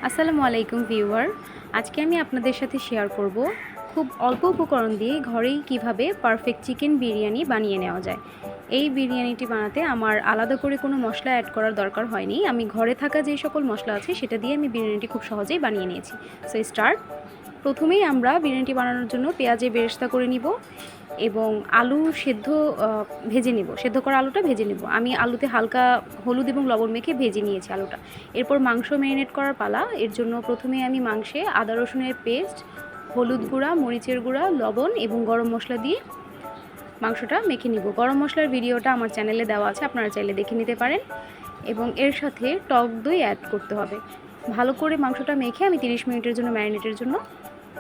আসসালামু আলাইকুম ভিউয়ার। আজকে আমি আপনাদের সাথে শেয়ার করব খুব অল্প উপকরণ দিয়ে ঘরেই কিভাবে পারফেক্ট চিকেন বিরিয়ানি বানিয়ে নেওয়া যায়। এই বিরিয়ানিটি বানাতে আমার আলাদা করে কোনো মশলা অ্যাড করার দরকার হয়নি। আমি ঘরে থাকা যে সকল মশলা আছে সেটা দিয়ে আমি বিরিয়ানিটি খুব সহজেই বানিয়ে নিয়েছি। So start. প্রথমেই আমরা বিরিয়ানিটি বানানোর জন্য পেঁয়াজের বেরেস্তা করে নিব এবং আলু ভেজে নিব। সেদ্ধ করা আলুটা ভেজে নিব। আমি আলুতে হালকা হলুদ এবং লবণ মেখে ভেজে নিয়েছি আলুটা। এরপর মাংস ম্যারিনেট করার পালা। এর জন্য প্রথমে আমি মাংসে আদা রসুনের পেস্ট, হলুদ গুঁড়া, মরিচের গুঁড়া, লবণ এবং গরম মশলা দিয়ে মাংসটা মেখে নিব। গরম মশলার ভিডিওটা আমার চ্যানেলে দেওয়া আছে, আপনারা চাইলে দেখে নিতে পারেন। এবং এর সাথে টক দই অ্যাড করতে হবে। ভালো করে মাংসটা মেখে আমি 30 মিনিটের জন্য ম্যারিনেটের জন্য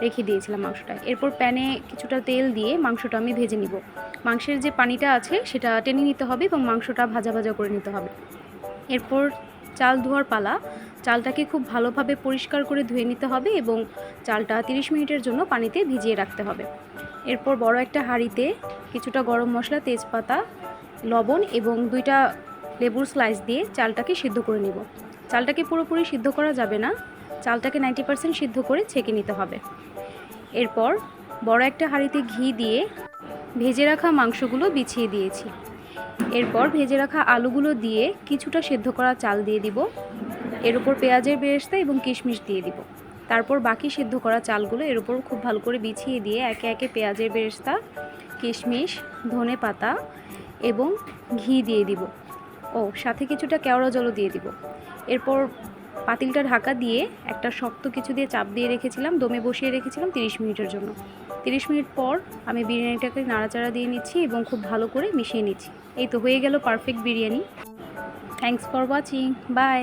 রেখে দিয়েছিলাম মাংসটা। এরপর প্যানে কিছুটা তেল দিয়ে মাংসটা আমি ভেজে নিব। মাংসের যে পানিটা আছে সেটা টেনে নিতে হবে এবং মাংসটা ভাজা ভাজা করে নিতে হবে। এরপর চাল ধোয়ার পালা। চালটাকে খুব ভালোভাবে পরিষ্কার করে ধুয়ে নিতে হবে এবং চালটা 30 মিনিটের জন্য পানিতে ভিজিয়ে রাখতে হবে। এরপর বড় একটা হাঁড়িতে কিছুটা গরম মশলা, তেজপাতা, লবণ এবং 2টা লেবুর স্লাইস দিয়ে চালটাকে সিদ্ধ করে নিব। চালটাকে পুরোপুরি সিদ্ধ করা যাবে না, চালটাকে 90% সিদ্ধ করে ছেঁকে নিতে হবে। এরপর বড় একটা হাঁড়িতে ঘি দিয়ে ভেজে রাখা মাংসগুলো বিছিয়ে দিয়েছি। এরপর ভেজে রাখা আলুগুলো দিয়ে কিছুটা সেদ্ধ করা চাল দিয়ে দিব। এর উপর পেঁয়াজের বেরেস্তা এবং কিশমিশ দিয়ে দিব। তারপর বাকি সেদ্ধ করা চালগুলো এর উপর খুব ভালো করে বিছিয়ে দিয়ে একে একে পেঁয়াজের বেরেস্তা, কিশমিশ, ধনে পাতা এবং ঘি দিয়ে দিব ও সাথে কিছুটা কেওড়া জলও দিয়ে দিব। এরপর পাতিলটা ঢাকা দিয়ে একটা শক্ত কিছু দিয়ে চাপ দিয়ে রেখেছিলাম, দমে বসিয়ে রেখেছিলাম 30 মিনিটের জন্য। 30 মিনিট পর আমি বিরিয়ানিটাকে নাড়াচাড়া দিয়ে নিচ্ছি এবং খুব ভালো করে মিশিয়ে নিচ্ছি। এই তো হয়ে গেল perfect biryani. Thanks for watching. By.